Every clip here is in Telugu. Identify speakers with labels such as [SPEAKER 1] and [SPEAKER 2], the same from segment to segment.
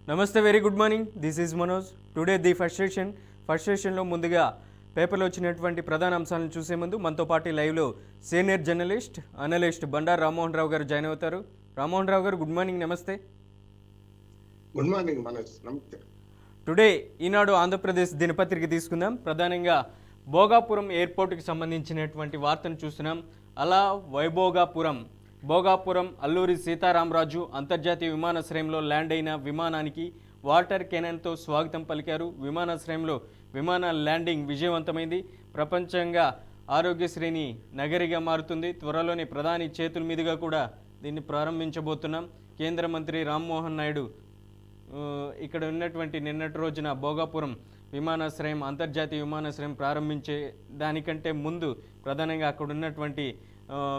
[SPEAKER 1] నమస్తే, very good morning. This is Manoj. Today the first సెషన్లో ముందుగా పేపర్లో వచ్చినటువంటి ప్రధాన అంశాలను చూసే ముందు మనతో పాటు లైవ్లో senior journalist analyst Bandaru Rammohan Rao garu join అవుతారు. Rammohan Rao garu, good morning. నమస్తే.
[SPEAKER 2] Good morning Manoj. నమస్తే.
[SPEAKER 1] టుడే ఈనాడు ఆంధ్రప్రదేశ్ దినపత్రిక తీసుకుందాం. ప్రధానంగా భోగాపురం ఎయిర్పోర్ట్కి సంబంధించినటువంటి వార్తను చూస్తున్నాం. అలా భోగాపురం అల్లూరి సీతారామరాజు అంతర్జాతీయ విమానాశ్రయంలో ల్యాండ్ అయిన విమానానికి వాటర్ కెనాన్తో స్వాగతం పలికారు. విమానాశ్రయంలో విమాన ల్యాండింగ్ విజయవంతమైంది. ప్రపంచంగా ఆరోగ్యశ్రేణి నగరిగా మారుతుంది. త్వరలోనే ప్రధాని చేతుల మీదుగా కూడా దీన్ని ప్రారంభించబోతున్నాం. కేంద్ర మంత్రి రామ్మోహన్ నాయుడు ఇక్కడ ఉన్నటువంటి నిన్నటి రోజున భోగాపురం విమానాశ్రయం అంతర్జాతీయ విమానాశ్రయం ప్రారంభించే దానికంటే ముందు ప్రధానంగా అక్కడ ఉన్నటువంటి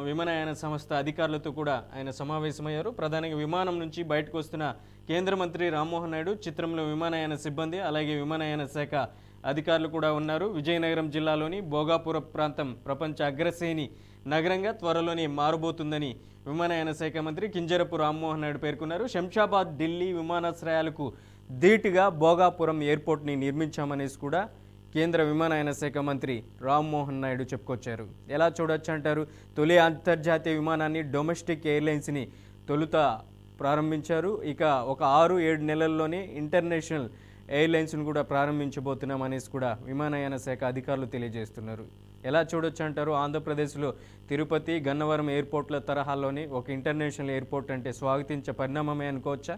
[SPEAKER 1] విమానయాన సంస్థ అధికారులతో కూడా ఆయన సమావేశమయ్యారు. ప్రధానంగా విమానం నుంచి బయటకు వస్తున్న కేంద్ర మంత్రి రామ్మోహన్ నాయుడు, చిత్రంలో విమానయాన సిబ్బంది, అలాగే విమానయాన శాఖ అధికారులు కూడా ఉన్నారు. విజయనగరం జిల్లాలోని భోగాపురం ప్రాంతం ప్రపంచ అగ్రశ్రేణి నగరంగా త్వరలోనే మారబోతుందని విమానయాన శాఖ మంత్రి కింజరపు రామ్మోహన్ నాయుడు పేర్కొన్నారు. శంషాబాద్, ఢిల్లీ విమానాశ్రయాలకు ధీటుగా భోగాపురం ఎయిర్పోర్ట్ని నిర్మించామనేసి కూడా కేంద్ర విమానయాన శాఖ మంత్రి రామ్మోహన్ నాయుడు చెప్పుకొచ్చారు. ఎలా చూడొచ్చు అంటారు? తొలి అంతర్జాతీయ విమానాన్ని డొమెస్టిక్ ఎయిర్లైన్స్ని తొలుత ప్రారంభించారు. ఇక ఒక 6-7 నెలల్లోనే ఇంటర్నేషనల్ ఎయిర్లైన్స్ను కూడా ప్రారంభించబోతున్నాం అనేసి కూడా విమానయాన శాఖ అధికారులు తెలియజేస్తున్నారు. ఎలా చూడొచ్చు అంటారు? ఆంధ్రప్రదేశ్లో తిరుపతి, గన్నవరం ఎయిర్పోర్ట్ల తరహాలోనే ఒక ఇంటర్నేషనల్ ఎయిర్పోర్ట్ అంటే స్వాగతించే పరిణామమే అనుకోవచ్చా?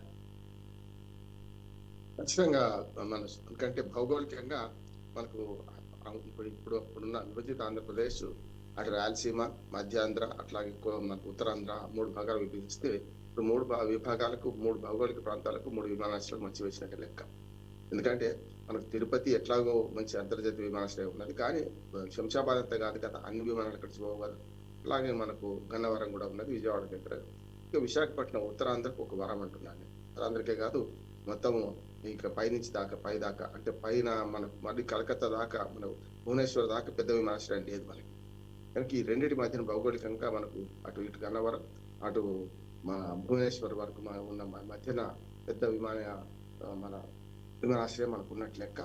[SPEAKER 2] ఖచ్చితంగా మనోజ్. ఎందుకంటే భౌగోళికంగా మనకు ఇప్పుడున్న విభజిత ఆంధ్రప్రదేశ్, అటు రాయలసీమ, మధ్యాంధ్ర, అట్లాగే మనకు ఉత్తరాంధ్ర 3 భాగాలు విభజిస్తే ఇప్పుడు 3 విభాగాలకు 3 భౌగోళిక ప్రాంతాలకు 3 విమానాశ్రయాలు మంచి వేసినట్టు లెక్క. ఎందుకంటే మనకు తిరుపతి ఎట్లాగో మంచి అంతర్జాతీయ విమానాశ్రయం ఉన్నది, కానీ శంషాబాద్ అంతా కాదు కదా, అన్ని విమానాలు అక్కడ పోవు కదా. అలాగే మనకు గన్నవరం కూడా ఉన్నది, విజయవాడ దగ్గర. ఇక విశాఖపట్నం ఉత్తరాంధ్రకు ఒక వరం అంటున్నాను. ఉత్తరాంధ్రకే కాదు, మొత్తము ఇక పైనుంచి పై దాకా అంటే పైన మనకు మళ్ళీ కలకత్తా దాకా, మన భువనేశ్వర్ దాకా పెద్ద విమానాశ్రయం లేదు మనకి. కనుక ఈ రెండింటి మధ్యన భౌగోళికంగా మనకు అటు ఇటు గన్నవరం, అటు మన భువనేశ్వర్ వరకు ఉన్న మధ్యన పెద్ద మన విమానాశ్రయం మనకు ఉన్నట్లు లెక్క.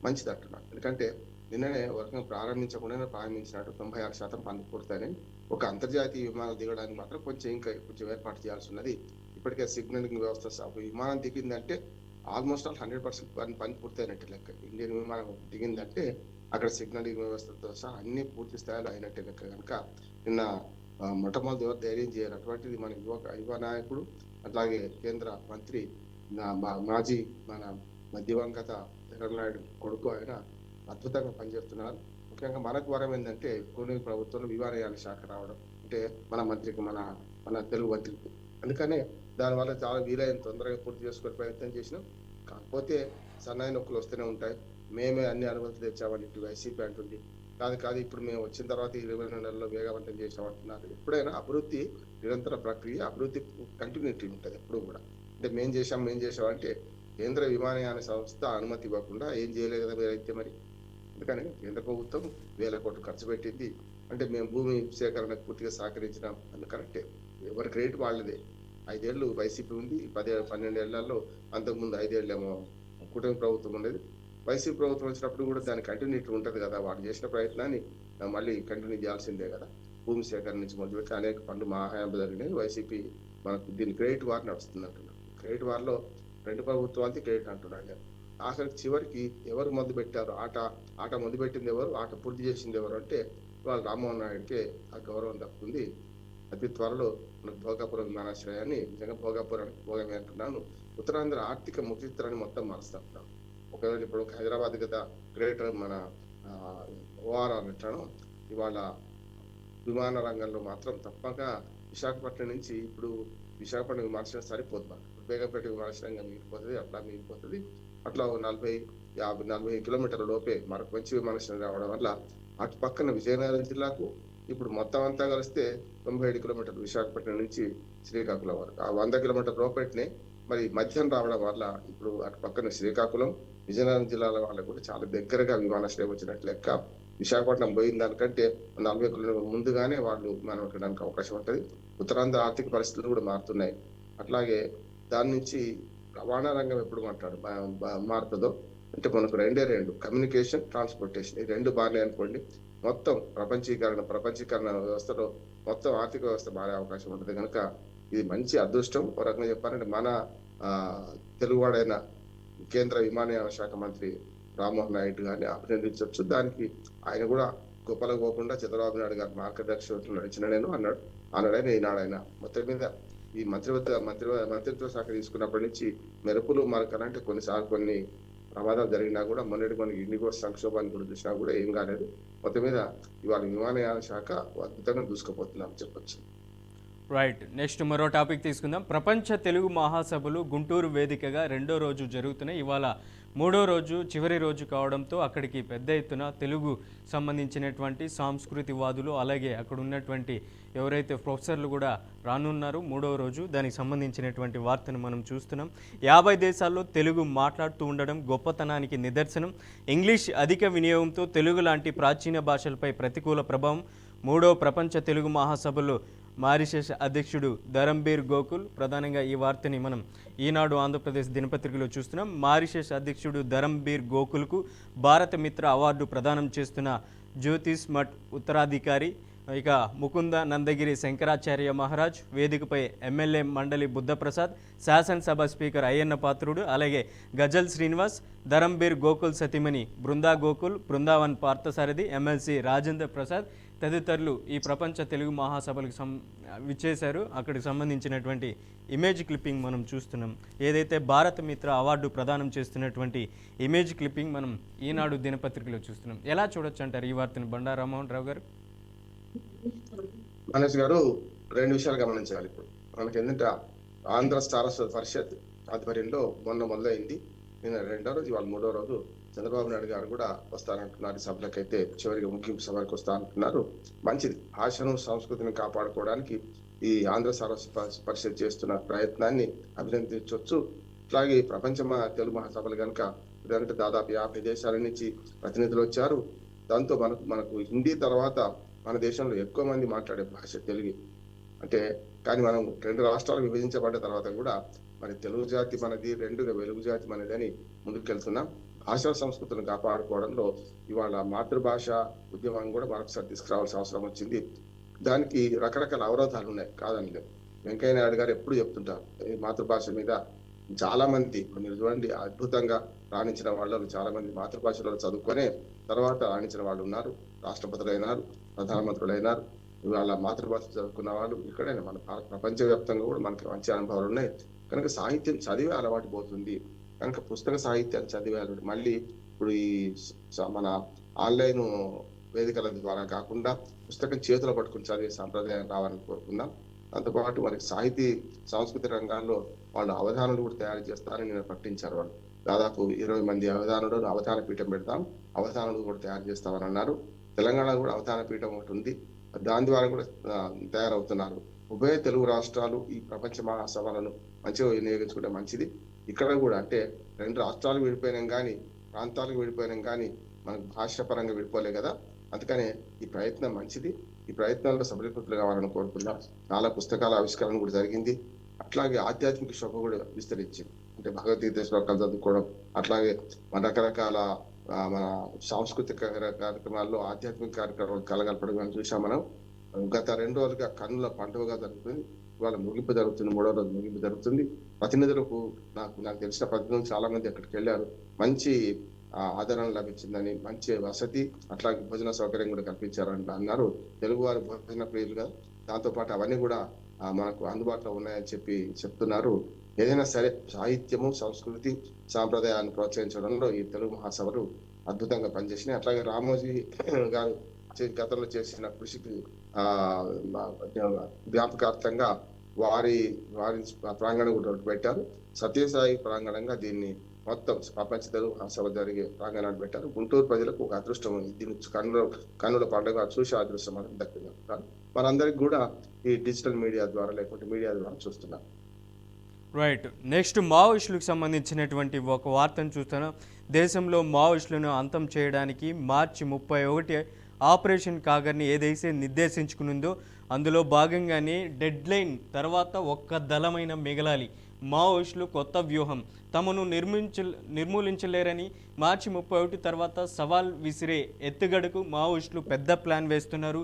[SPEAKER 2] మంచిది అంటున్నాను. ఎందుకంటే నిన్ననే వర్గం ప్రారంభించకుండానే ప్రారంభించినట్టు 96% పనులు పూర్తయినాయి. ఒక అంతర్జాతీయ విమానాలు దిగడానికి మాత్రం కొంచెం ఏర్పాటు చేయాల్సి ఉన్నది. ఇప్పటికే సిగ్నలింగ్ వ్యవస్థ విమానం దిగిందంటే ఆల్మోస్ట్ 100% పని పూర్తయినట్టు లెక్క. ఇండియన్ విమానం దిగిందంటే అక్కడ సిగ్నలింగ్ వ్యవస్థతో సహా అన్ని పూర్తి స్థాయిలో అయినట్టే లెక్క. కనుక నిన్న మొట్టమొదటి ఎవరు ధైర్యం చేయాలటువంటిది మన యువ నాయకుడు, అట్లాగే కేంద్ర మంత్రి, మాజీ మన దివంగత నాయుడు కొడుకు. ఆయన అద్భుతంగా పనిచేస్తున్నారు. ముఖ్యంగా మనకు వరం ఏంటంటే కొన్ని ప్రభుత్వంలో విమానయాన శాఖ రావడం, అంటే మన మంత్రికి, మన తెలుగు మంత్రికి. అందుకనే దానివల్ల చాలా వీలైన తొందరగా పూర్తి చేసుకునే ప్రయత్నం చేసినాం. కాకపోతే సన్నాయి నొక్కులు వస్తూనే ఉంటాయి. మేమే అన్ని అనుమతులు తెచ్చామని ఇటు వైసీపీ అంటుంది. కాదు, ఇప్పుడు మేము వచ్చిన తర్వాత 22 నెలల్లో వేగవంతం చేసామంటున్నారు. ఎప్పుడైనా అభివృద్ధి నిరంతర ప్రక్రియ, అభివృద్ధి కంటిన్యూటీ ఉంటుంది ఎప్పుడు కూడా. అంటే మేం చేసాం అంటే కేంద్ర విమానయాన సంస్థ అనుమతి ఇవ్వకుండా ఏం చేయలేదు కదా మీరైతే మరి. అందుకని కేంద్ర ప్రభుత్వం 1000 కోట్లు ఖర్చు పెట్టింది. అంటే మేము భూమి సేకరణకు పూర్తిగా సహకరించినాం. అది కరెక్టే, ఎవరి క్రెడిట్ వాళ్ళదే. 5 ఏళ్ళు వైసీపీ ఉంది, 12 ఏళ్లలో అంతకుముందు 5 ఏళ్ళేమో కూటమి ప్రభుత్వం ఉండేది. వైసీపీ ప్రభుత్వం వచ్చినప్పుడు కూడా దాని కంటిన్యూటీ ఉంటుంది కదా. వాడు చేసిన ప్రయత్నాన్ని మళ్ళీ కంటిన్యూ చేయాల్సిందే కదా. భూమి సేకరణ నుంచి మొదలుపెట్టి అనేక పనులు మా హయాంలో జరిగినాయి. వైసీపీ మనకు దీని క్రెడిట్ వార్ నడుస్తుంది అంటున్నాను. క్రెడిట్ వార్లో 2 ప్రభుత్వాలకి క్రెడిట్ అంటున్నాను. ఆఖరికి చివరికి ఎవరు మొదలు పెట్టారు ఆట మొదలు పెట్టింది ఎవరు, ఆట పూర్తి చేసింది ఎవరు అంటే వాళ్ళు రామ్మోహన్ నాయుడికే ఆ గౌరవం దక్కుతుంది. అతి త్వరలో మనకు భోగాపురం విమానాశ్రయాన్ని, నిజంగా భోగమే అంటున్నాను, ఉత్తరాంధ్ర ఆర్థిక ముఖచిత్రాన్ని మొత్తం మారుస్తాం. ఒకవేళ ఇప్పుడు హైదరాబాద్ కదా గ్రేటర్ మన ఓఆర్ఆర్ ఎట్లానో, ఇవాళ విమాన రంగంలో మాత్రం తప్పక విశాఖపట్నం నుంచి ఇప్పుడు విశాఖపట్నం విమానాశ్రయం సరిపోదు. మనకు బేగంపేట విమానాశ్రయంగా మిగిలిపోతుంది, అట్లా మిగిలిపోతుంది. అట్లా 40-50 కిలోమీటర్ల లోపే మరొక మంచి విమానాశ్రయం రావడం వల్ల అటు పక్కన విజయనగరం జిల్లాకు ఇప్పుడు మొత్తం అంతా కలిస్తే 97 కిలోమీటర్లు విశాఖపట్నం నుంచి శ్రీకాకుళం వరకు. ఆ 100 కిలోమీటర్ల లోపట్నే మరి మధ్యం రావడం వల్ల ఇప్పుడు అటు పక్కన శ్రీకాకుళం, విజయనగరం జిల్లాల వాళ్ళకు కూడా చాలా దగ్గరగా విమానాశ్రయం వచ్చినట్లు లెక్క. విశాఖపట్నం పోయిన దానికంటే 40 కిలోమీటర్ల ముందుగానే వాళ్ళు విమానం ఎక్కడానికి అవకాశం ఉంటుంది. ఉత్తరాంధ్ర ఆర్థిక పరిస్థితులు కూడా మారుతున్నాయి. అట్లాగే దాని నుంచి రవాణా రంగం ఎప్పుడు మారుతుందో, అంటే మనకు రెండే రెండు, కమ్యూనికేషన్, ట్రాన్స్పోర్టేషన్, ఈ రెండు మారినాయి అనుకోండి, మొత్తం ప్రపంచీకరణ వ్యవస్థలో మొత్తం ఆర్థిక వ్యవస్థ మారే అవకాశం ఉంటుంది. కనుక ఇది మంచి అదృష్టం. ఒక రకంగా చెప్పాలంటే మన ఆ తెలుగువాడైన కేంద్ర విమానయాన శాఖ మంత్రి రామ్మోహన్ నాయుడు గారిని అభినందించవచ్చు. దానికి ఆయన కూడా గొప్పలకు పోకుండా చంద్రబాబు నాయుడు గారి మార్గదర్శకత్వం నడిచిన నేను ఆనాడైనా ఈనాడైనా మొత్తం మీద ఈ మంత్రిత్వ శాఖ తీసుకున్నప్పటి నుంచి మెరుపులు మరకలంటే కొన్నిసార్లు కొన్ని ప్రమాదాలు జరిగినా కూడా మొన్నటి మనకి ఇండిగో సంక్షోభాన్ని కూడా చూసినా కూడా ఏం కాలేదు. మొత్తం మీద ఇవాళ విమానయాన శాఖ అద్భుతంగా దూసుకుపోతున్నాం చెప్పొచ్చు.
[SPEAKER 1] రైట్, నెక్స్ట్ మరో టాపిక్ తీసుకుందాం. ప్రపంచ తెలుగు మహాసభలు గుంటూరు వేదికగా 2వ రోజు జరుగుతున్నాయి. ఇవాళ 3వ రోజు చివరి రోజు కావడంతో అక్కడికి పెద్ద ఎత్తున తెలుగు సంబంధించినటువంటి సాంస్కృతివాదులు అలాగే అక్కడ ఉన్నటువంటి ఎవరైతే ప్రొఫెసర్లు కూడా రానున్నారు 3వ రోజు. దానికి సంబంధించినటువంటి వార్తను మనం చూస్తున్నాం. 50 దేశాల్లో తెలుగు మాట్లాడుతూ ఉండడం గొప్పతనానికి నిదర్శనం. ఇంగ్లీష్ అధిక వినియోగంతో తెలుగు లాంటి ప్రాచీన భాషలపై ప్రతికూల ప్రభావం. 3వ ప్రపంచ తెలుగు మహాసభలు మారిషస్ అధ్యక్షుడు ధరంబీర్ గోకుల్. ప్రధానంగా ఈ వార్తని మనం ఈనాడు ఆంధ్రప్రదేశ్ దినపత్రికలో చూస్తున్నాం. మారిషస్ అధ్యక్షుడు ధరంబీర్ గోకుల్కు భారత మిత్ర అవార్డు ప్రదానం చేస్తున్న జ్యోతిష్ మఠ్ ఉత్తరాధికారి. ఇక ముకుంద నందగిరి శంకరాచార్య మహారాజ్, వేదికపై ఎమ్మెల్యే మండలి బుద్ధప్రసాద్, శాసనసభ స్పీకర్ అయ్యన్న పాత్రుడు, అలాగే గజల్ శ్రీనివాస్, ధరంబీర్ గోకుల్ సతీమణి బృందా గోకుల్, బృందావన్ పార్థసారథి, ఎమ్మెల్సీ రాజేంద్ర ప్రసాద్ తదితరులు ఈ ప్రపంచ తెలుగు మహాసభలకు విచ్చేశారు. అక్కడికి సంబంధించినటువంటి ఇమేజ్ క్లిప్పింగ్ మనం చూస్తున్నాం. ఏదైతే భారత మిత్ర అవార్డు ప్రదానం చేస్తున్నటువంటి ఇమేజ్ క్లిప్పింగ్ మనం ఈనాడు దినపత్రికలో చూస్తున్నాం. ఎలా చూడొచ్చు అంటారు ఈ వార్తను బండారు రామ్మోహన్ రావు గారు?
[SPEAKER 2] మనోజ్ గారు, రెండు విషయాలు గమనించాలి. ఇప్పుడు మనకి ఏంటంటే ఆంధ్ర సారస్వత పరిషత్ ఆధ్వర్యంలో మొదలైంది. నిన్న 2వ రోజు, ఇవాళ 3వ రోజు. చంద్రబాబు నాయుడు గారు కూడా వస్తానంటున్నారు. ఈ సభలకైతే చివరికి ముగింపు సభలకు వస్తానంటున్నారు. మంచిది. భాషను సంస్కృతిని కాపాడుకోవడానికి ఈ ఆంధ్ర సారస్వత పరిషత్ చేస్తున్న ప్రయత్నాన్ని అభినందించవచ్చు. అట్లాగే ప్రపంచ తెలుగు మహాసభలు కనుక ఇదంటే దాదాపు 50 దేశాల నుంచి ప్రతినిధులు వచ్చారు. దాంతో మనకు హిందీ తర్వాత మన దేశంలో ఎక్కువ మంది మాట్లాడే భాష తెలుగు. అంటే కానీ మనం 2 రాష్ట్రాలు విభజించబడ్డ తర్వాత కూడా మరి తెలుగు జాతి మనది, 2గా వెలుగు జాతి మనది అని ముందుకెళ్తున్నాం. భాషా సంస్కృతిని కాపాడుకోవడంలో ఇవాళ మాతృభాష ఉద్యమం కూడా మరొకసారి తీసుకురావాల్సిన అవసరం వచ్చింది. దానికి రకరకాల అవరోధాలు ఉన్నాయి, కాదని లేదు. వెంకయ్య నాయుడు గారు ఎప్పుడు చెప్తుంటారు ఈ మాతృభాష మీద చాలా మంది, మీరు చూడండి, అద్భుతంగా రాణించిన వాళ్ళు చాలా మంది మాతృభాషలో చదువుకొనే తర్వాత రాణించిన వాళ్ళు ఉన్నారు. రాష్ట్రపతులు అయినారు, ప్రధానమంత్రులు అయినారు. ఇవాళ మాతృభాష చదువుకున్న వాళ్ళు ఇక్కడైనా మన ప్రపంచవ్యాప్తంగా కూడా మనకి మంచి అనుభవాలు ఉన్నాయి. కనుక సాహిత్యం చదివే అలవాటు పోతుంది. కనుక పుస్తక సాహిత్యాన్ని చదివే అలవాటు మళ్ళీ ఇప్పుడు ఈ మన ఆన్లైన్ వేదికల ద్వారా కాకుండా పుస్తకం చేతులు పట్టుకుని చదివే సాంప్రదాయం రావాలని కోరుకుందాం. దాంతోపాటు మనకి సాంస్కృతిక రంగాల్లో వాళ్ళు అవధానాలు కూడా తయారు చేస్తారని నేను ప్రకటించారు. వాళ్ళు దాదాపు 20 మంది అవధానులను అవధాన పీఠం పెడతాం, అవధానాలు కూడా తయారు చేస్తామని అన్నారు. తెలంగాణ కూడా అవధాన పీఠం ఒకటి ఉంది, దాని ద్వారా కూడా తయారవుతున్నారు. ఉభయ తెలుగు రాష్ట్రాలు ఈ ప్రపంచ మహాసభలను మంచిగా వినియోగించుకుంటే మంచిది. ఇక్కడ కూడా అంటే 2 రాష్ట్రాలు విడిపోయినాం కానీ, ప్రాంతాలకు విడిపోయినాం కానీ మనకు భాషాపరంగా విడిపోలే కదా. అందుకనే ఈ ప్రయత్నం మంచిది. ఈ ప్రయత్నాల్లో సఫలీకృతులు కావాలని కోరుకుందాం. చాలా పుస్తకాల ఆవిష్కరణ కూడా జరిగింది. అట్లాగే ఆధ్యాత్మిక శోభ కూడా విస్తరించింది. అంటే భగవద్గీత శ్లోకాలు చదువుకోవడం, అట్లాగే మన రకరకాల మన సాంస్కృతిక కార్యక్రమాల్లో ఆధ్యాత్మిక కార్యక్రమాలు కలగలపడం చూసాం మనం. గత 2 రోజులుగా కన్నుల పండుగగా జరుగుతుంది. ఇవాళ ముగింపు జరుగుతుంది, 3వ రోజు ముగింపు జరుగుతుంది. ప్రతినిధులకు నాకు తెలిసిన ప్రతినిధులు చాలా మంది అక్కడికి వెళ్ళారు. మంచి ఆదరణ లభించిందని, మంచి వసతి అట్లాగే భోజన సౌకర్యం కూడా కల్పించారని అన్నారు. తెలుగువారి భోజన ప్రియులుగా దాంతోపాటు అవన్నీ కూడా మనకు అందుబాటులో ఉన్నాయని చెప్తున్నారు. ఏదైనా సరే సాహిత్యము, సంస్కృతి, సాంప్రదాయాన్ని ప్రోత్సహించడంలో ఈ తెలుగు మహాసభలు అద్భుతంగా పనిచేసినాయి. అట్లాగే రామోజీ గారు గతంలో చేసిన కృషికి జ్ఞాపకార్థంగా వారి ప్రాంగణం కూడా పెట్టారు. సత్యసాయి ప్రాంగణంగా దీన్ని మొత్తం ప్రపంచ తెలుగు మహాసభ జరిగే ప్రాంగణాన్ని పెట్టారు. గుంటూరు ప్రజలకు ఒక అదృష్టం ఉంది. దీన్ని కన్నుల పండుగ చూసి అదృష్టం మనకు దక్కింది. మనందరికి కూడా ఈ డిజిటల్ మీడియా ద్వారా లేకుంటే మీడియా ద్వారా చూస్తున్నాం.
[SPEAKER 1] రైట్, నెక్స్ట్ మావోయిస్టులకు సంబంధించినటువంటి ఒక వార్తను చూస్తున్నాం. దేశంలో మావోయిస్టులను అంతం చేయడానికి మార్చి 31 ఆపరేషన్ కాగర్ని ఏదైతే నిర్దేశించుకునిందో అందులో భాగంగానే డెడ్ లైన్ తర్వాత ఒక్క దళమైన మిగలాలి మావోయిస్టులు కొత్త వ్యూహం. తమను నిర్మూలించలేరని మార్చి 31 తర్వాత సవాల్ విసిరే ఎత్తుగడకు మావోయిస్టులు పెద్ద ప్లాన్ వేస్తున్నారు.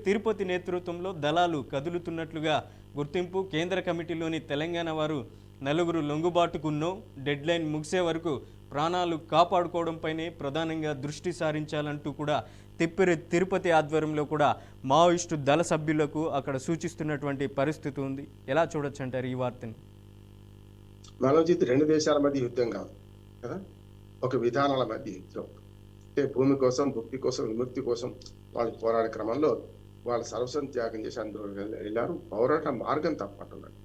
[SPEAKER 1] తిరుపతి నేతృత్వంలో దళాలు కదులుతున్నట్లుగా గుర్తింపు. కేంద్ర కమిటీలోని తెలంగాణ వారు 4 లొంగుబాటుకున్నో డెడ్లైన్ ముగిసే వరకు ప్రాణాలు కాపాడుకోవడంపైనే ప్రధానంగా దృష్టి సారించాలంటూ కూడా తిరుపతి ఆధ్వర్యంలో కూడా మావోయిస్టు దళ సభ్యులకు అక్కడ సూచిస్తున్నటువంటి పరిస్థితి ఉంది. ఎలా చూడొచ్చు అంటారు ఈ వార్తని?
[SPEAKER 2] మనోజిత్, 2 దేశాల మధ్య యుద్ధం కాదు కదా, ఒక విధానాల మధ్య యుద్ధం. అంటే భూమి కోసం, భుక్తి కోసం, విముక్తి కోసం వాళ్ళు పోరాడే క్రమంలో వాళ్ళు సర్వస్వం త్యాగం చేసి అందులో వెళ్ళారు. పోరాట మార్గం తప్పంటున్నాడు.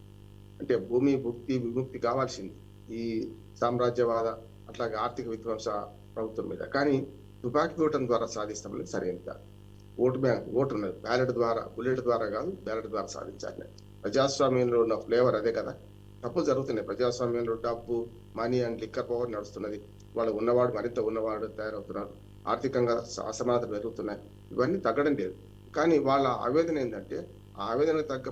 [SPEAKER 2] అంటే భూమి, భుక్తి, విముక్తి కావాల్సింది ఈ సామ్రాజ్యవాద అట్లాగే ఆర్థిక విధ్వంస ప్రభుత్వం మీద. కానీ తుపాకీ ఓటం ద్వారా సాధిస్తామని సరైనది కాదు. ఓటు ఉన్నది, బ్యాలెట్ ద్వారా, బుల్లెట్ ద్వారా కాదు, బ్యాలెట్ ద్వారా సాధించాలి. ప్రజాస్వామ్యంలో ఉన్న ఫ్లేవర్ అదే కదా. తప్పులు జరుగుతున్నాయి ప్రజాస్వామ్యంలో. డబ్బు, మనీ అండ్ లిక్కర్ పవర్ నడుస్తున్నది. వాళ్ళు ఉన్నవాడు మరింత ఉన్నవాడు తయారవుతున్నారు. ఆర్థికంగా అసమానత పెరుగుతున్నాయి. ఇవన్నీ తగ్గడం లేదు. కానీ వాళ్ళ ఆవేదన ఏంటంటే ఆ ఆవేదనకు తగ్గ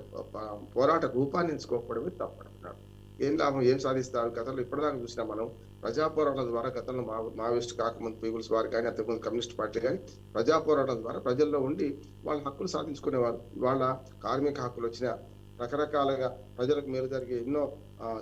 [SPEAKER 2] పోరాట రూపాన్ని ఎంచుకోకపోవడమే తప్పడుతున్నారు. ఏం లాభం, ఏం సాధిస్తారు? గతంలో ఇప్పటిదాకా చూసినా మనం ప్రజా పోరాటాల ద్వారా, గతంలో మావోయిస్ట్ కాకముందు పీపుల్స్ వారు కానీ, అంతకుముందు కమ్యూనిస్ట్ పార్టీ కానీ ప్రజా పోరాటాల ద్వారా ప్రజల్లో ఉండి వాళ్ళ హక్కులు సాధించుకునేవారు. వాళ్ళ కార్మిక హక్కులు వచ్చినా, రకరకాలుగా ప్రజలకు మేలు జరిగే ఎన్నో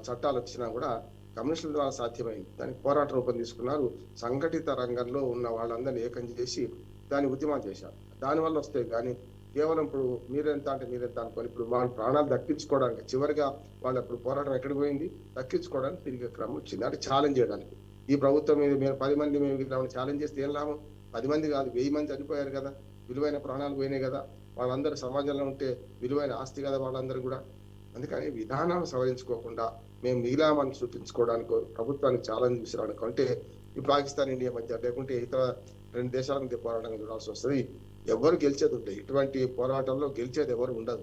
[SPEAKER 2] చట్టాలు వచ్చినా కూడా కమ్యూనిస్టుల ద్వారా సాధ్యమైంది. దానికి పోరాట రూపం తీసుకున్నారు. సంఘటిత రంగంలో ఉన్న వాళ్ళందరినీ ఏకం చేసి దాన్ని ఉద్యమం చేశారు. దానివల్ల వస్తే కానీ కేవలం ఇప్పుడు మీరెంత అంటే మీరెంత అనుకోని ఇప్పుడు వాళ్ళ ప్రాణాలు దక్కించుకోవడానికి చివరిగా వాళ్ళ ఇప్పుడు పోరాటం ఎక్కడికి పోయింది, దక్కించుకోవడానికి తిరిగే క్రమం వచ్చింది. అంటే ఛాలెంజ్ చేయడానికి. ఈ ప్రభుత్వం మీద మీరు 10 మంది మేము ఛాలెంజ్ చేస్తే ఏం లాభం? 10 మంది కాదు, 1000 మంది చనిపోయారు కదా, విలువైన ప్రాణాలు పోయినాయి కదా, వాళ్ళందరూ సమాజంలో ఉంటే విలువైన ఆస్తి కదా వాళ్ళందరూ కూడా. అందుకని విధానాలు సవరించుకోకుండా మేము మిగిలామని చూపించుకోవడానికి ప్రభుత్వానికి ఛాలెంజ్ విసిరానికి అంటే ఈ పాకిస్తాన్, ఇండియా మధ్య, లేకుంటే ఇతర 2 దేశాల మధ్య పోరాటం చూడాల్సి వస్తుంది. ఎవరు గెలిచేది ఉంటాయి ఇటువంటి పోరాటంలో, గెలిచేది ఎవరు ఉండదు.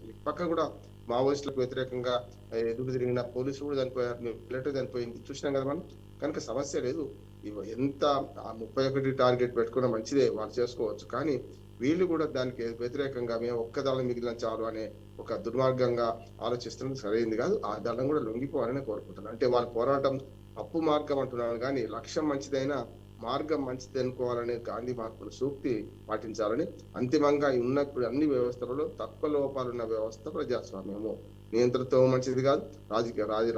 [SPEAKER 2] ఈ పక్క కూడా మావోయిస్టులకు వ్యతిరేకంగా ఎదురు తిరిగిన పోలీసులు కూడా చనిపోయారు, మిలిటరీ చనిపోయింది, చూసినాం కదా మనం. కనుక సమస్య లేదు. ఎంత 31 టార్గెట్ పెట్టుకున్న మంచిదే, వాళ్ళు చేసుకోవచ్చు. కానీ వీళ్ళు కూడా దానికి వ్యతిరేకంగా మేము ఒక్క దళం మిగిలిన చాలు అనే ఒక దుర్మార్గంగా ఆలోచిస్తున్నది సరైనది కాదు. ఆ దళం కూడా లొంగిపోవాలని కోరుకుంటున్నాను. అంటే వాళ్ళ పోరాటం తప్పు మార్గం అంటున్నాను, కానీ లక్ష్యం మంచిదైనా మార్గం మంచిది అనుకోవాలనే గాంధీ మార్పుల సూక్తి పాటించాలని. అంతిమంగా ఉన్నప్పుడు అన్ని వ్యవస్థలలో తక్కువ లోపాలున్న వ్యవస్థ ప్రజాస్వామ్యము. నియంత్రణతో మంచిది కాదు,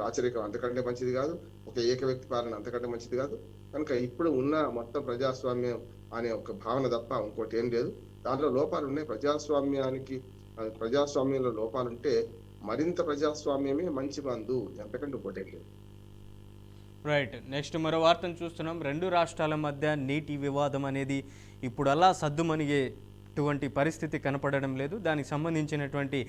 [SPEAKER 2] రాచరికం అంతకంటే మంచిది కాదు, ఒక ఏక వ్యక్తి పాలన అంతకంటే మంచిది కాదు. కనుక ఇప్పుడు ఉన్న మొత్తం ప్రజాస్వామ్యం అనే ఒక భావన తప్ప ఇంకోటి ఏం లేదు. దాంట్లో లోపాలు ఉన్నాయి. ప్రజాస్వామ్యంలో లోపాలుంటే మరింత ప్రజాస్వామ్యమే మంచి మందు, ఎంతకంటే ఇంకోటి ఏం లేదు.
[SPEAKER 1] రైట్. నెక్స్ట్ మరో వార్తను చూస్తున్నాం. 2 రాష్ట్రాల మధ్య నీటి వివాదం అనేది ఇప్పుడు అలా సద్దుమణిగేటువంటి పరిస్థితి కనపడడం లేదు. దానికి సంబంధించినటువంటి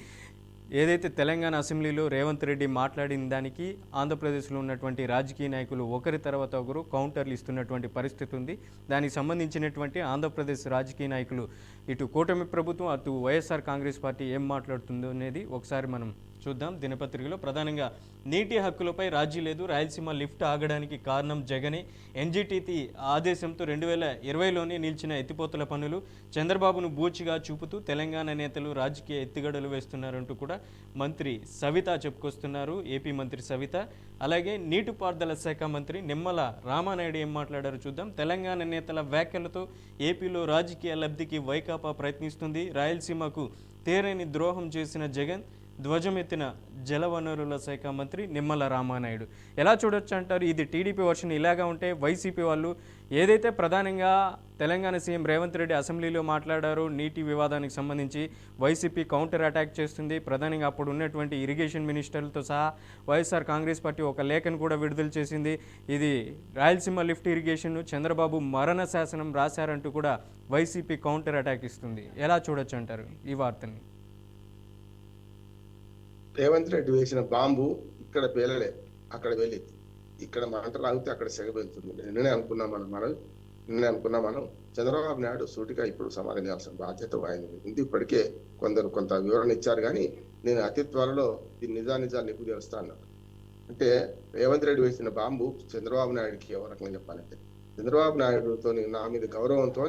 [SPEAKER 1] ఏదైతే తెలంగాణ అసెంబ్లీలో రేవంత్ రెడ్డి మాట్లాడిన దానికి ఆంధ్రప్రదేశ్లో ఉన్నటువంటి రాజకీయ నాయకులు ఒకరి తర్వాత ఒకరు కౌంటర్లు ఇస్తున్నటువంటి పరిస్థితి ఉంది. దానికి సంబంధించినటువంటి ఆంధ్రప్రదేశ్ రాజకీయ నాయకులు, ఇటు కూటమి ప్రభుత్వం, అటు వైఎస్ఆర్ కాంగ్రెస్ పార్టీ ఏం మాట్లాడుతుందో అనేది ఒకసారి మనం చూద్దాం. దినపత్రికలో ప్రధానంగా నీటి హక్కులపై రాజీ లేదు, రాయలసీమ లిఫ్ట్ ఆగడానికి కారణం జగనే, ఎన్జిటి ఆదేశంతో 2020లోనే నిలిచిన ఎత్తిపోతల పనులు, చంద్రబాబును బూచిగా చూపుతూ తెలంగాణ నేతలు రాజకీయ ఎత్తుగడలు వేస్తున్నారంటూ కూడా మంత్రి సవిత చెప్పుకొస్తున్నారు, ఏపీ మంత్రి సవిత. అలాగే నీటిపారుదల శాఖ మంత్రి నిమ్మల రామానాయుడు ఏం మాట్లాడారో చూద్దాం. తెలంగాణ నేతల వ్యాఖ్యలతో ఏపీలో రాజకీయ లబ్ధికి వైకాపా ప్రయత్నిస్తుంది, రాయలసీమకు తీరని ద్రోహం చేసిన జగన్, ధ్వజమెత్తిన జలవనరుల శాఖ మంత్రి నిమ్మల రామానాయుడు. ఎలా చూడొచ్చు అంటారు? ఇది టీడీపీ వర్షన్ ఇలాగా ఉంటే వైసీపీ వాళ్ళు ఏదైతే ప్రధానంగా తెలంగాణ సీఎం రేవంత్ రెడ్డి అసెంబ్లీలో మాట్లాడారో నీటి వివాదానికి సంబంధించి వైసీపీ కౌంటర్ అటాక్ చేస్తుంది. ప్రధానంగా అప్పుడు ఉన్నటువంటి ఇరిగేషన్ మినిస్టర్లతో సహా వైఎస్ఆర్ కాంగ్రెస్ పార్టీ ఒక లేఖను కూడా విడుదల చేసింది. ఇది రాయలసీమ లిఫ్ట్ ఇరిగేషన్ చంద్రబాబు మరణ శాసనం రాశారంటూ కూడా వైసీపీ కౌంటర్ అటాక్ ఇస్తుంది. ఎలా చూడొచ్చు అంటారు ఈ వార్తని?
[SPEAKER 2] రేవంత్ రెడ్డి వేసిన బాంబు ఇక్కడ పేలలే, అక్కడ వెళ్ళి ఇక్కడ మంటలు ఆగితే అక్కడ సెగ వెళ్తుంది. నిన్ననే అనుకున్నాం మనం చంద్రబాబు నాయుడు సూటిగా ఇప్పుడు సమాధానం చేయాల్సిన బాధ్యత ఆయన ఉంది. ఇప్పటికే కొంత వివరణ ఇచ్చారు, కానీ నేను అతి త్వరలో దీని నిజాలు నీకు తెలుస్తా అన్నాను. అంటే రేవంత్ రెడ్డి వేసిన బాంబు చంద్రబాబు నాయుడుకి ఏ రకంగా చెప్పాలంటే, చంద్రబాబు నాయుడుతో నా మీద గౌరవంతో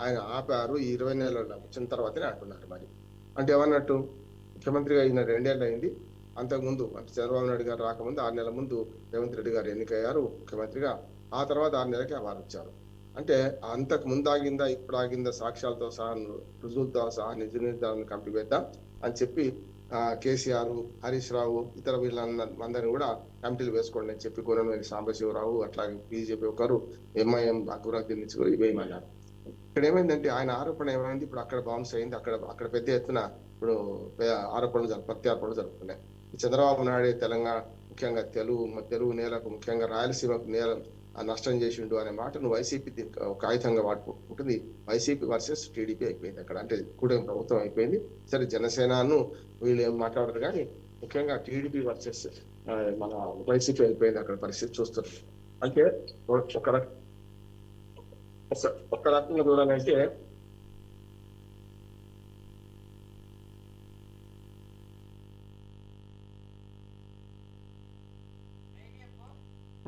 [SPEAKER 2] ఆయన ఆపారు. ఈ 20 నెలల వచ్చిన తర్వాతనే అంటున్నారు. మరి అంటే ఏమన్నట్టు, ముఖ్యమంత్రిగా అయిన 2 ఏళ్ళు అయింది, అంతకుముందు అంటే చంద్రబాబు నాయుడు గారు రాకముందు 6 నెలల ముందు రేవంత్ రెడ్డి గారు ఎన్నికయ్యారు ముఖ్యమంత్రిగా. ఆ తర్వాత 6 నెలలకే వారు వచ్చారు. అంటే అంతకు ముందు ఆగిందా, ఇప్పుడు ఆగిందా, సాక్ష్యాలతో సహా, రుజువులతో సహా, నిజ నిర్ధారణ కమిటీ వేద్దాం అని చెప్పి కేసీఆర్, హరీష్ రావు, ఇతర వీళ్ళందరినీ కూడా కమిటీలు వేసుకోండి అని చెప్పి కోనమనేని సాంబశివరావు, అట్లాగే బీజేపీ ఒకరు, ఎంఐఎం అక్బరుద్దీన్ నుంచి కూడా వేయమన్నారు. ఇక్కడ ఏమైందంటే ఆయన ఆరోపణ ఏమైంది, ఇప్పుడు అక్కడ బౌన్స్ అయింది, అక్కడ పెద్ద ఎత్తున ఇప్పుడు ప్రత్యారోపణలు జరుగుతున్నాయి. చంద్రబాబు నాయుడు తెలంగాణ ముఖ్యంగా తెలుగు నేలకు ముఖ్యంగా రాయలసీమకు నేల నష్టం చేసిండు అనే మాటను వైసీపీ ఒక ఆయుధంగా వాడుకుంటుంది. వైసీపీ వర్సెస్ టీడీపీ అయిపోయింది అక్కడ, అంటే కూటమి ప్రభుత్వం అయిపోయింది. సరే జనసేనను వీళ్ళు ఏం మాట్లాడరు కానీ ముఖ్యంగా టీడీపీ వర్సెస్ మన వైసీపీ అయిపోయింది అక్కడ పరిస్థితి చూస్తున్నారు. అంటే ఒక రకంగా చూడాలంటే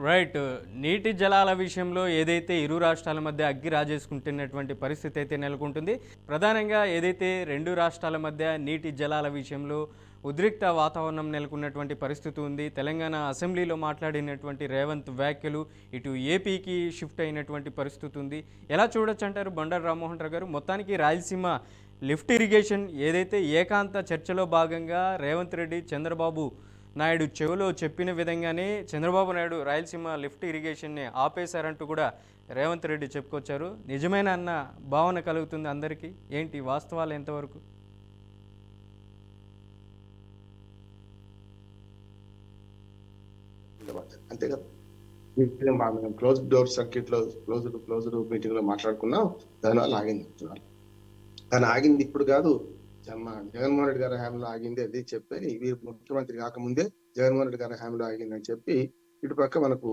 [SPEAKER 1] రైట్. నీటి జలాల విషయంలో ఏదైతే ఇరు రాష్ట్రాల మధ్య అగ్గి రాజేసుకుంటున్నటువంటి పరిస్థితి అయితే నెలకొంటుంది. ప్రధానంగా ఏదైతే రెండు రాష్ట్రాల మధ్య నీటి జలాల విషయంలో ఉద్రిక్త వాతావరణం నెలకొన్నటువంటి పరిస్థితి ఉంది. తెలంగాణ అసెంబ్లీలో మాట్లాడినటువంటి రేవంత్ వ్యాఖ్యలు ఇటు ఏపీకి షిఫ్ట్ అయినటువంటి పరిస్థితి ఉంది. ఎలా చూడొచ్చు అంటారు బండారు రామ్మోహన్ రావు గారు? మొత్తానికి రాయలసీమ లిఫ్ట్ ఇరిగేషన్ ఏదైతే ఏకాంత చర్చలో భాగంగా రేవంత్ రెడ్డి చంద్రబాబు నాయుడు చెవిలో చెప్పిన విధంగానే చంద్రబాబు నాయుడు రాయలసీమ లిఫ్ట్ ఇరిగేషన్ని ఆపేశారంటూ కూడా రేవంత్ రెడ్డి చెప్పుకొచ్చారు. నిజమైన అన్న భావన కలుగుతుంది అందరికీ. ఏంటి వాస్తవాలు ఎంతవరకు?
[SPEAKER 2] అంతే కదా, క్లోజ్ డోర్ సర్క్యూట్ లో క్లోజ్డ్ మీటింగ్ లో మాట్లాడుకున్నాం, దానివల్ల ఆగింది. కానీ ఆగింది ఇప్పుడు కాదు, జగన్మోహన్ రెడ్డి గారి హయాంలో ఆగింది అది చెప్పి, వీరు ముఖ్యమంత్రి కాకముందే జగన్మోహన్ రెడ్డి గారి హయాంలో ఆగిందని చెప్పి ఇటుపక్క మనకు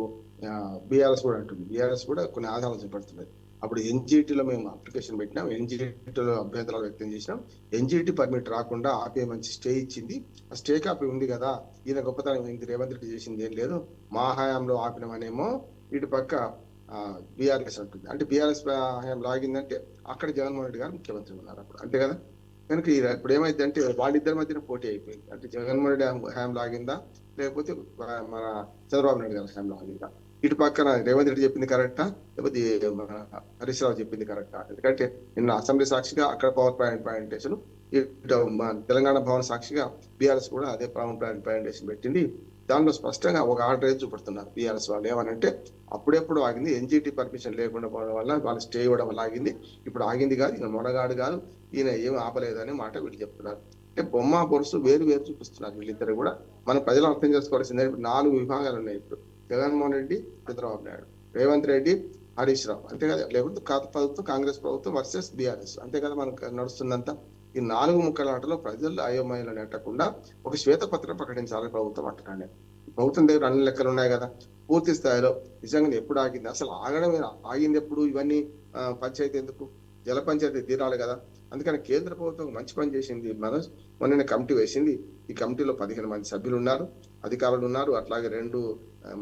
[SPEAKER 2] బీఆర్ఎస్ కూడా అంటుంది. బీఆర్ఎస్ కూడా కొన్ని ఆధారాలు చూపెడుతున్నాయి. అప్పుడు ఎన్జిటిలో మేము అప్లికేషన్ పెట్టినాం, ఎన్జిటిలో అభ్యంతరాలు వ్యక్తం చేసినాం. ఎన్జిటి పర్మిట్ రాకుండా ఆపే మంచి స్టే ఇచ్చింది. ఆ స్టే కాపీ ఉంది కదా, ఈయన గొప్పతనం ఏంటి, రేవంత్ రెడ్డి చేసింది ఏం లేదు, మా హయాంలో ఆపినమనేమో ఇటు పక్క బీఆర్ఎస్ అంటుంది. అంటే బీఆర్ఎస్ హయాంలో ఆగిందంటే అక్కడ జగన్మోహన్ రెడ్డి గారు ముఖ్యమంత్రి ఉన్నారు అప్పుడు, అంతే కదా. కనుక ఇప్పుడు ఏమైంది అంటే వాళ్ళిద్దరి మధ్యన పోటీ అయిపోయింది. అంటే జగన్మోహన్ రెడ్డి హయాంలో ఆగిందా, లేకపోతే మన చంద్రబాబు నాయుడు గారి హయాంలో ఆగిందా? ఇటు పక్కన రేవంత్ రెడ్డి చెప్పింది కరెక్టా, లేకపోతే హరీష్ రావు చెప్పింది కరెక్టా? ఎందుకంటే నిన్న అసెంబ్లీ సాక్షిగా అక్కడ పవర్ పాయింటేషన్, ఇటు తెలంగాణ భవన్ సాక్షిగా బీఆర్ఎస్ కూడా అదే పవర్ పాయింటేషన్ పెట్టింది. దానిలో స్పష్టంగా ఒక ఆర్డర్ అయితే చూపెడుతున్నారు బీఆర్ఎస్ వాళ్ళు. ఏమనంటే అప్పుడెప్పుడు ఆగింది, ఎన్జిటి పర్మిషన్ లేకుండా పోవడం వల్ల వాళ్ళు స్టే ఇవ్వడం వల్ల ఆగింది. ఇప్పుడు ఆగింది కాదు, ఈయన మొనగాడు కాదు, ఈయన ఏమి ఆపలేదని మాట వీళ్ళు చెప్తున్నారు. అంటే బొమ్మ బొరుసు వేరు చూపిస్తున్నారు వీళ్ళిద్దరు కూడా. మనం ప్రజలు అర్థం చేసుకోవాల్సిందే, ఇప్పుడు 4 విభాగాలు ఉన్నాయి. ఇప్పుడు జగన్మోహన్ రెడ్డి, చంద్రబాబు నాయుడు, రేవంత్ రెడ్డి, హరీష్ రావు, అంతే కదా. లేకపోతే ప్రభుత్వం, కాంగ్రెస్ ప్రభుత్వం వర్సెస్ బీఆర్ఎస్, అంతే కదా మనకు నడుస్తుందంతా. ఈ 4 ముక్కలాటలో ప్రజలు అయోమయాలు నెట్టకుండా ఒక శ్వేతపత్రం ప్రకటించాలి ప్రభుత్వం అంటున్నాను. ప్రభుత్వం దగ్గర అన్ని లెక్కలు ఉన్నాయి కదా, పూర్తి స్థాయిలో నిజంగా ఎప్పుడు ఆగింది, అసలు ఆగడమే ఆగింది ఎప్పుడు, ఇవన్నీ పంచాయతీ ఎందుకు, జల పంచాయతీ తీరాలి కదా. అందుకని కేంద్ర ప్రభుత్వం మంచి పని చేసింది. మొన్న కమిటీ వేసింది. ఈ కమిటీలో 15 మంది సభ్యులు ఉన్నారు, అధికారులు ఉన్నారు. అట్లాగే 2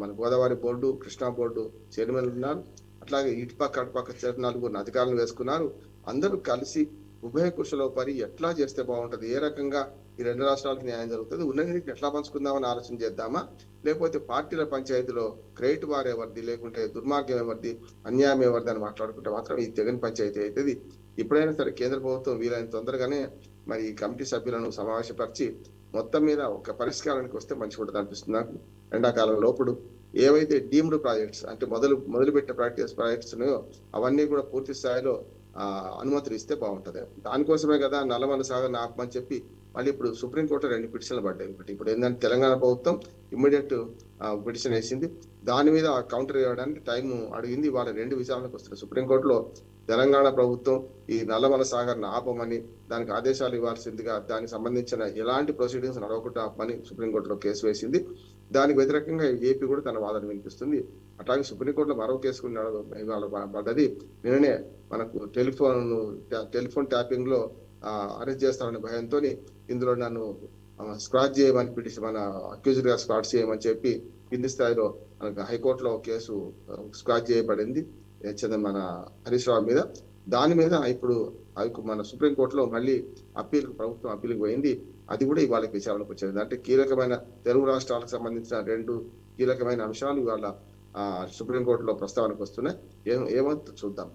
[SPEAKER 2] మన గోదావరి బోర్డు, కృష్ణా బోర్డు చైర్మన్లు ఉన్నారు. అట్లాగే ఇటుపక్క అటుపక్క 4 అధికారులు వేసుకున్నారు. అందరూ కలిసి ఉభయ కుశలోపరి ఎట్లా చేస్తే బాగుంటది, ఏ రకంగా ఈ 2 రాష్ట్రాలకు న్యాయం జరుగుతుంది, ఉన్నది ఎట్లా పంచుకుందామని ఆలోచన చేద్దామా, లేకపోతే పార్టీల పంచాయతీలో క్రెడిట్ వార్ ఎవరిది, లేకుంటే దుర్మార్గం ఎవరిది, అన్యాయం ఎవరిది అని మాట్లాడుకుంటే మాత్రం ఈ జగన్ పంచాయతీ అవుతుంది. ఇప్పుడైనా సరే కేంద్ర ప్రభుత్వం వీలైన తొందరగానే మరి ఈ కమిటీ సభ్యులను సమావేశపరిచి మొత్తం మీద ఒక పరిష్కారానికి వస్తే మంచిగా ఉంటుంది అనిపిస్తుంది నాకు. ఎండాకాలం లోపుడు ఏవైతే డీమ్డ్ ప్రాజెక్ట్స్ అంటే మొదలుపెట్టిన ప్రాజెక్ట్స్ ఉన్నాయో అవన్నీ కూడా పూర్తి స్థాయిలో అనుమతులు ఇస్తే బాగుంటది. దానికోసమే కదా నల్లమల సాగర్ ఆపమని చెప్పి మళ్ళీ ఇప్పుడు సుప్రీంకోర్టు 2 పిటిషన్లు పడ్డాయి. ఇప్పుడు ఏంటంటే తెలంగాణ ప్రభుత్వం ఇమ్మీడియట్ పిటిషన్ వేసింది, దాని మీద కౌంటర్ ఇవ్వడానికి టైం అడిగింది. వాళ్ళ 2 విచారణకు వస్తున్నాయి సుప్రీంకోర్టులో. తెలంగాణ ప్రభుత్వం ఈ నల్లమల సాగర్ ఆపమని దానికి ఆదేశాలు ఇవ్వాల్సిందిగా, దానికి సంబంధించిన ఎలాంటి ప్రొసీడింగ్స్ నడవకుండా ఆపమని సుప్రీంకోర్టులో కేసు వేసింది. దానికి వ్యతిరేకంగా ఏపీ కూడా తన వాదన వినిపిస్తుంది. అట్లాగే సుప్రీంకోర్టులో మరో కేసు పడ్డది. నిన్ననే మనకు టెలిఫోన్ ట్యాపింగ్ లో అరెస్ట్ చేస్తారనే భయంతో ఇందులో నన్ను స్క్రాచ్ చేయమని పిటిషన్, మన అక్యూజ్డ్ గా స్క్రాచ్ చేయమని చెప్పి కింది స్థాయిలో మనకు హైకోర్టులో కేసు స్క్రాచ్ చేయబడింది మన హరీష్ రావు మీద. దాని మీద ఇప్పుడు మన సుప్రీంకోర్టులో మళ్ళీ ప్రభుత్వం అప్పీల్కి పోయింది. అది కూడా ఇవాళ విచారణకు వచ్చేది. అంటే కీలకమైన తెలుగు రాష్ట్రాలకు సంబంధించిన 2 కీలకమైన అంశాలు ఇవాళ సుప్రీంకోర్టులో ప్రస్తావనకు వస్తున్నాయి. ఏమవుతుందో చూద్దాం.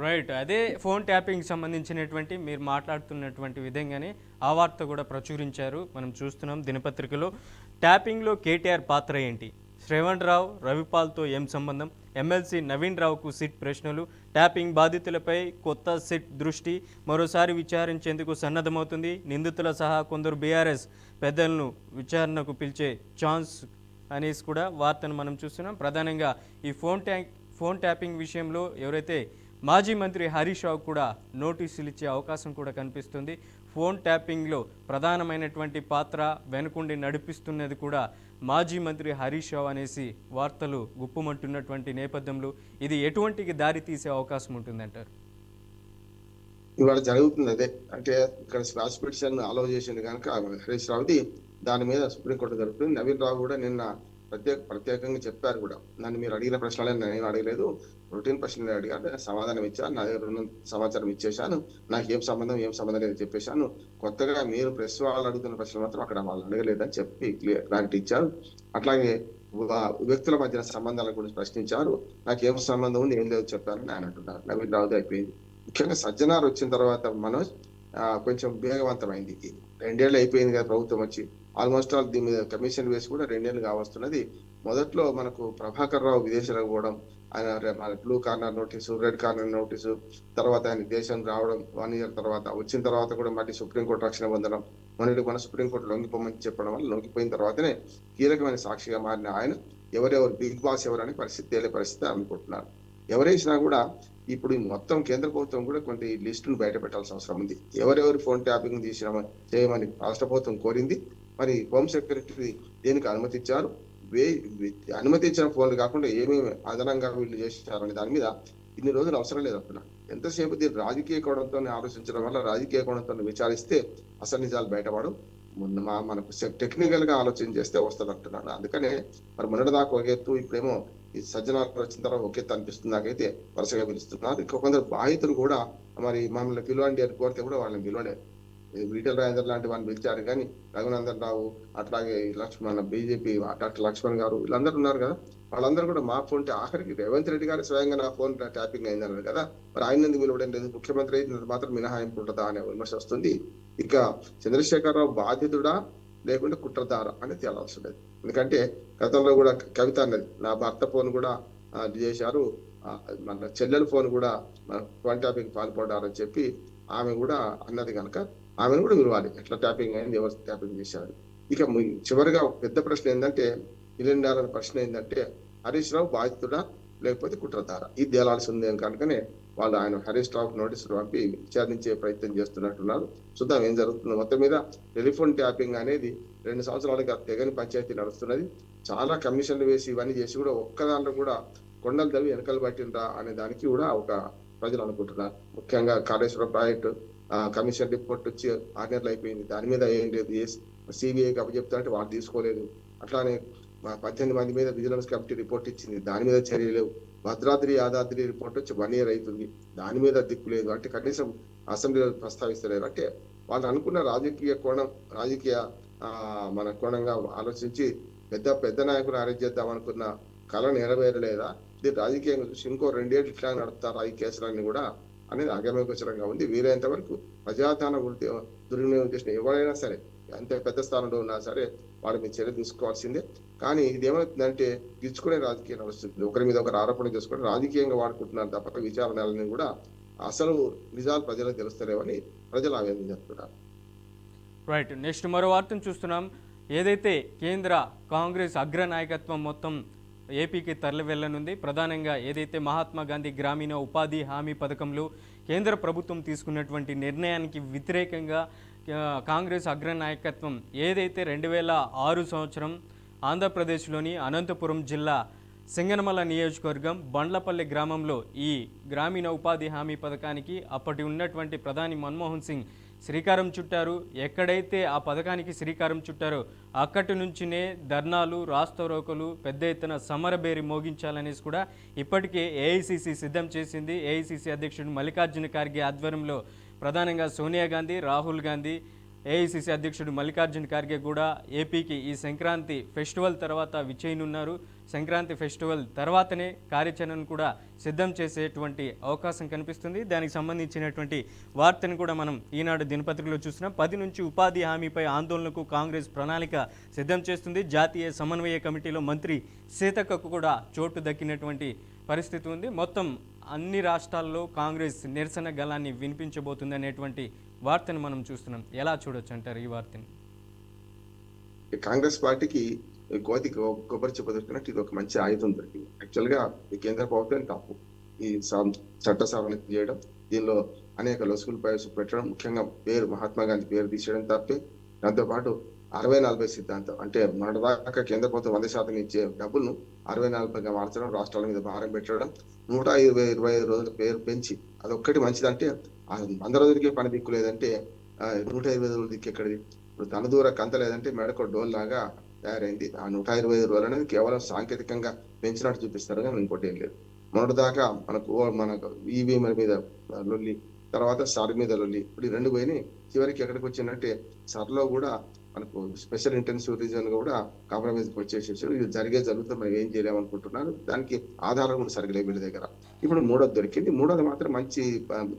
[SPEAKER 1] రైట్. అదే ఫోన్ ట్యాపింగ్ సంబంధించినటువంటి మీరు మాట్లాడుతున్నటువంటి విధంగానే ఆ వార్త కూడా ప్రచురించారు. మనం చూస్తున్నాం దినపత్రికలో. ట్యాపింగ్లో కేటీఆర్ పాత్ర ఏంటి? శ్రవణ్ రావు, రవిపాల్తో ఏం సంబంధం? ఎమ్మెల్సీ నవీన్ రావుకు సిట్ ప్రశ్నలు. ట్యాపింగ్ బాధితులపై కొత్త సిట్ దృష్టి మరోసారి విచారించేందుకు సన్నద్ధమవుతుంది. నిందితుల సహా కొందరు బీఆర్ఎస్ పెద్దలను విచారణకు పిలిచే ఛాన్స్ అనేసి కూడా వార్తను మనం చూస్తున్నాం. ప్రధానంగా ఈ ఫోన్ ట్యాపింగ్ విషయంలో ఎవరైతే మాజీ మంత్రి హరీష్ రావు కూడా నోటీసులు ఇచ్చే అవకాశం కూడా కనిపిస్తుంది. ఫోన్ ట్యాపింగ్లో ప్రధానమైనటువంటి పాత్ర వెనుకుండి నడిపిస్తున్నది కూడా మాజీ మంత్రి హరీష్ రావు అనేసి వార్తలు గుప్పుమంటున్నటువంటి నేపథ్యంలో ఇది ఎటువంటికి దారి తీసే అవకాశం ఉంటుందంటారు?
[SPEAKER 2] ఇవాళ జరుగుతుంది అదే. అంటే ఇక్కడ స్పాష్ పిటిషన్ అలౌ చేసింది కనుక హరీష్ రావుది దాని మీద సుప్రీంకోర్టు జరుగుతుంది. నవీన్ రావు కూడా నిన్న ప్రత్యేకంగా చెప్పారు కూడా, నన్ను మీరు అడిగిన ప్రశ్నలే నేను అడగలేదు, రొటీన్ ప్రశ్నలు అడిగాను, సమాధానం ఇచ్చాను, నా దగ్గర ఉన్న సమాచారం ఇచ్చేశాను, నాకు ఏం సంబంధం లేదు చెప్పేశాను, కొత్తగా మీరు ప్రెస్ వాళ్ళు అడుగుతున్న ప్రశ్నలు మాత్రం అక్కడ వాళ్ళు అడగలేదని చెప్పి క్లారిటీ ఇచ్చారు. అట్లాగే వ్యక్తుల మధ్య సంబంధాల గురించి ప్రశ్నించారు, నాకు ఏం సంబంధం ఉంది ఏం లేదు చెప్పారని ఆయన అంటున్నారు. నవీన్ రావుది అయిపోయింది. ముఖ్యంగా సజ్జనార్ వచ్చిన తర్వాత మనోజ్ కొంచెం వేగవంతమైంది. 2 ఏళ్ళు అయిపోయింది కదా ప్రభుత్వం వచ్చి, ఆల్మోస్ట్ ఆల్ దీని మీద కమిషన్ వేసి కూడా 2 ఏళ్ళు కావస్తున్నది. మొదట్లో మనకు ప్రభాకర్ రావు విదేశాలకు పోవడం, ఆయన blue corner notice, red corner notice, తర్వాత ఆయన దేశం రావడం 1 ఇయర్ తర్వాత, వచ్చిన తర్వాత కూడా మళ్ళీ సుప్రీంకోర్టు రక్షణ పొందడం, మన సుప్రీంకోర్టు లొంగిపోమని చెప్పడం వల్ల లొంగిపోయిన తర్వాతనే కీలకమైన సాక్షిగా మారిన ఆయన ఎవరెవరు బిగ్ బాస్ ఎవరని తేలే పరిస్థితి అనుకుంటున్నారు. ఎవరేసినా కూడా ఇప్పుడు మొత్తం కేంద్ర ప్రభుత్వం కూడా కొంత ఈ లిస్టును బయట పెట్టాల్సిన అవసరం ఉంది. ఎవరెవరు ఫోన్ ట్యాపింగ్ చేయమని రాష్ట్ర ప్రభుత్వం కోరింది, మరి హోమ్ సెక్రటరీ దేనికి అనుమతించారు, అనుమతించిన ఫోన్లు కాకుండా ఏమేమి అదనంగా వీళ్ళు చేశారనే దాని మీద ఇన్ని రోజులు అవసరం లేదు అంటున్నా. ఎంతసేపు దీన్ని రాజకీయ కోణంతో ఆలోచించడం వల్ల, రాజకీయ కోణంతో విచారిస్తే అసలు నిజాలు బయటపడవు. మనకు టెక్నికల్ గా ఆలోచన చేస్తే వస్తుంది అంటున్నాను. అందుకనే మరి మొన్నటిదాకా ఒక ఎత్తు, ఇప్పుడేమో ఈ సజ్జనార్ వచ్చిన తర్వాత ఒక ఎత్తు అనిపిస్తుంది. నాకైతే వరుసగా పిలుస్తున్నారు. ఇంకా కొందరు బాధితులు కూడా మరి మమ్మల్ని పిలవండి అని కోరితే కూడా వాళ్ళని పిలవలేదు. ఈటెల రాజేందర్ లాంటి వాళ్ళని పిలిచారు కానీ రఘునందన్ రావు, అట్లాగే లక్ష్మణ్ బీజేపీ డాక్టర్ లక్ష్మణ్ గారు వీళ్ళందరూ ఉన్నారు కదా, వాళ్ళందరూ కూడా మా ఫోన్ ఆఖరికి రేవంత్ రెడ్డి గారు స్వయంగా నా ఫోన్ ట్యాపింగ్ అయిందన్నారు కదా, మరి ఆయన ఎందుకు పిలవడం లేదు? ముఖ్యమంత్రి అయితే మాత్రం మినహాయింపు ఉంటుందా అనే విమర్శ వస్తుంది. ఇక చంద్రశేఖరరావు బాధితుడా లేకుంటే కుట్రదారా అనేది తేలాల్సి ఉండేది. ఎందుకంటే గతంలో కూడా కవిత అన్నది, నా భర్త ఫోన్ కూడా చేశారు, మన చెల్లెల ఫోన్ కూడా ఫోన్ ట్యాపింగ్ పాల్పడ్డారని చెప్పి ఆమె కూడా అన్నది కనుక ఆమెను కూడా విలువాలి, ఎట్లా ట్యాపింగ్ అయింది, ఎవరు ట్యాపింగ్ చేశారు. ఇక చివరిగా పెద్ద ప్రశ్న ఏంటంటే, ఇలాంటి ప్రశ్న ఏంటంటే హరీష్ రావు బాధితుడా లేకపోతే కుట్రదారా, ఇది తేలాల్సి ఉంది కనుకనే వాళ్ళు ఆయన హరీష్ రావుకు నోటీసులు పంపి విచారించే ప్రయత్నం చేస్తున్నట్టున్నారు. చూద్దాం ఏం జరుగుతుందో. మొత్తం మీద టెలిఫోన్ ట్యాపింగ్ అనేది 2 సంవత్సరాలుగా తెగని పంచాయతీ నడుస్తున్నది. చాలా కమిషన్లు వేసి ఇవన్నీ చేసి కూడా ఒక్క దాంట్లో కూడా కొండలు తవ్వి వెనకలు పట్టిండ్రా అనే దానికి కూడా ఒక ప్రజలు అనుకుంటున్నారు. ముఖ్యంగా కాళేశ్వరం ప్రాజెక్టు కమిషన్ రిపోర్ట్ వచ్చి 6 నెలలు అయిపోయింది, దాని మీద ఏం లేదు. సిబిఐకి అప్పచెప్తా అంటే వాళ్ళు తీసుకోలేదు. అట్లానే 18 మంది మీద విజిలెన్స్ కమిటీ రిపోర్ట్ ఇచ్చింది, దాని మీద చర్య లేవు. భద్రాద్రి యాదాద్రి రిపోర్ట్ వచ్చి 1 ఇయర్ అవుతుంది, దాని మీద దిక్కు లేదు. అంటే కనీసం అసెంబ్లీలో ప్రస్తావిస్తలేరు. అంటే వాళ్ళు అనుకున్న రాజకీయ మన కోణంగా ఆలోచించి పెద్ద నాయకులు అరెస్ట్ చేద్దాం అనుకున్న కళ నెరవేరలేదా, ఇది రాజకీయంగా చూసి ఇంకో 2 ఏళ్ళు ఇట్లా నడుపుతారా ఈ కేసులన్నీ కూడా అనేది అగమ్యగోచరంగా ఉంది. వీలైనంత వరకు ప్రజాధన దుర్వినియోగం చేసిన ఎవరైనా సరే, ఎంత పెద్ద స్థానంలో ఉన్నా సరే వాడి మీద చర్య తీసుకోవాల్సిందే. కానీ ఇది ఏమవుతుందంటే గిచ్చుకునే రాజకీయం నడుస్తుంది, ఒకరి మీద ఒకరు ఆరోపణ చేసుకుని రాజకీయంగా వాడుకుంటున్నారు తప్ప విచారణలని కూడా అసలు నిజాలు ప్రజలకు తెలుస్తలేవని ప్రజలు ఆవేదన చెప్తున్నారు.
[SPEAKER 1] రైట్. నెక్స్ట్ మరో వార్తను చూస్తున్నాం. ఏదైతే కేంద్ర కాంగ్రెస్ అగ్రనాయకత్వం మొత్తం ఏపీకి తరలి వెళ్ళనుంది. ప్రధానంగా ఏదైతే మహాత్మా గాంధీ గ్రామీణ ఉపాధి హామీ పథకంలో కేంద్ర ప్రభుత్వం తీసుకున్నటువంటి నిర్ణయానికి వ్యతిరేకంగా కాంగ్రెస్ అగ్రనాయకత్వం ఏదైతే 2006 సంవత్సరం ఆంధ్రప్రదేశ్లోని అనంతపురం జిల్లా సింగనమల నియోజకవర్గం బండ్లపల్లి గ్రామంలో ఈ గ్రామీణ ఉపాధి హామీ పథకానికి అప్పటి ఉన్నటువంటి ప్రధాని మన్మోహన్ సింగ్ శ్రీకారం చుట్టారు. ఎక్కడైతే ఆ పథకానికి శ్రీకారం చుట్టారో అక్కడి నుంచినే ధర్నాలు, రాస్తారోకోలు, పెద్ద ఎత్తున సమరబేరి మోగించాలనేసి కూడా ఇప్పటికే ఏఐసిసి సిద్ధం చేసింది. ఏఐసిసి అధ్యక్షుడు మల్లికార్జున ఖార్గే ఆధ్వర్యంలో ప్రధానంగా సోనియా గాంధీ, రాహుల్ గాంధీ, ఏఐసిసి అధ్యక్షుడు మల్లికార్జున్ ఖార్గే కూడా ఏపీకి ఈ సంక్రాంతి ఫెస్టివల్ తర్వాత విచ్చేయనున్నారు. సంక్రాంతి ఫెస్టివల్ తర్వాతనే కార్యాచరణను కూడా సిద్ధం చేసేటువంటి అవకాశం కనిపిస్తుంది. దానికి సంబంధించినటువంటి వార్తను కూడా మనం ఈనాడు దినపత్రికలో చూస్తున్నాం. 10 నుంచి ఉపాధి హామీపై ఆందోళనకు కాంగ్రెస్ ప్రణాళిక సిద్ధం చేస్తుంది. జాతీయ సమన్వయ కమిటీలో మంత్రి సీతక్కకు కూడా చోటు దక్కినటువంటి పరిస్థితి ఉంది. మొత్తం అన్ని రాష్ట్రాల్లో కాంగ్రెస్ నిరసన గళాన్ని వినిపించబోతుంది అనేటువంటి వార్తను మనం చూస్తున్నాం. ఎలా చూడొచ్చు అంటారు ఈ వార్తని?
[SPEAKER 2] కాంగ్రెస్ పార్టీకి కోతి కొబ్బరి చెప్ప దొరికినట్టు ఇది ఒక మంచి ఆయుధం దొరికింది. యాక్చువల్ గా ఈ కేంద్ర ప్రభుత్వం తప్పు ఈ చట్ట సవరణ చేయడం, దీనిలో అనేక లొసుగులు పెట్టడం, ముఖ్యంగా పేరు మహాత్మా గాంధీ పేరు తీసేయడం తప్పే. దాంతోపాటు 60-40 సిద్ధాంతం అంటే మొన్నటిదాకా కేంద్ర ప్రభుత్వం 100% ఇచ్చే డబ్బులను 60-40గా మార్చడం, రాష్ట్రాల మీద భారం పెట్టడం, 125 రోజుల పేరు పెంచి అదొక్కటి మంచిదంటే 100 రోజులకే పని దిక్కు లేదంటే 125 రోజుల దిక్కు ఎక్కడిది? ఇప్పుడు తనదూర కంత లేదంటే మెడకు డోల్ లాగా తయారైంది. ఆ 125 రోజులు అనేది కేవలం సాంకేతికంగా పెంచినట్టు చూపిస్తారు కానీ ఇంకోటి ఏం లేదు. మొన్నటిదాకా మనకు ఈవీఎంల మీద లొల్లి, తర్వాత సర్ మీద లొల్లి, ఇప్పుడు ఈ 2 పోయినాయి. చివరికి ఎక్కడికి వచ్చిందంటే సర్లో కూడా మనకు స్పెషల్ ఇంటెన్సివ్ రీజన్ కూడా కాంప్రమైజ్కి వచ్చేసేసారు. ఇది జరుగుతుంది, మనం ఏం చేయలేమనుకుంటున్నారు. దానికి ఆధారం కూడా సరిగ్గా వీళ్ళ దగ్గర. ఇప్పుడు 3వది దొరికింది. 3వది మాత్రం మంచి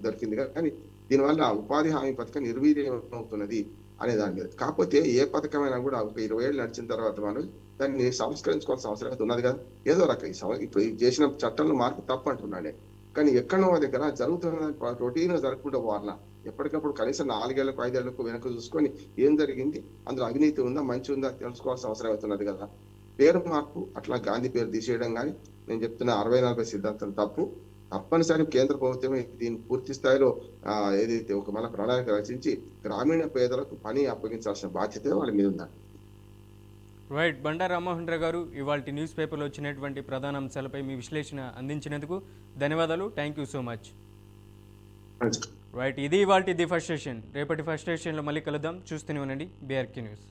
[SPEAKER 2] దొరికింది కానీ దీనివల్ల ఉపాధి హామీ పథకం నిర్వీర్యం అవుతున్నది అనే దాని మీద. కాకపోతే ఏ పథకమైనా కూడా ఒక 20 ఏళ్ళు నడిచిన తర్వాత మనం దాన్ని సంస్కరించుకోవాల్సిన అవసరం ఉన్నది కదా. ఏదో రకం ఇప్పుడు చేసిన చట్టంలో మార్పు తప్పు అంటున్నానే, కానీ ఎక్కడో దగ్గర జరుగుతున్న రొటీన్ జరగకుండా పోవాలా. ఎప్పటికప్పుడు కనీసం 4 ఏళ్లకు 5 ఏళ్లకు వెనక చూసుకొని ఏం జరిగింది, అందులో అవినీతి ఉందా మంచి ఉందా తెలుసుకోవాల్సిన అవసరం అవుతున్నది కదా. పేరు మార్పు, అట్లా గాంధీ పేరు తీసేయడం కానీ నేను చెప్తున్న 60-40 సిద్ధాంతం తప్పు. తప్పనిసరి కేంద్ర ప్రభుత్వమే దీన్ని పూర్తి స్థాయిలో ఏదైతే ఒక మన ప్రణాళిక రచించి గ్రామీణ పేదలకు పని అప్పగించాల్సిన బాధ్యత వాళ్ళ మీద ఉందా.
[SPEAKER 1] రైట్. బండారు రామ్మోహన్ రావు గారు, ఇవాళ న్యూస్ పేపర్లో వచ్చినటువంటి ప్రధాన అంశాలపై మీ విశ్లేషణ అందించినందుకు ధన్యవాదాలు. Thank you so much. Right, ఇది ఇవాళ ది ఫస్ట్ స్టేషన్. రేపటి ఫస్ట్ స్టేషన్లో మళ్ళీ కలుద్దాం. చూస్తూనే ఉండండి BRK న్యూస్.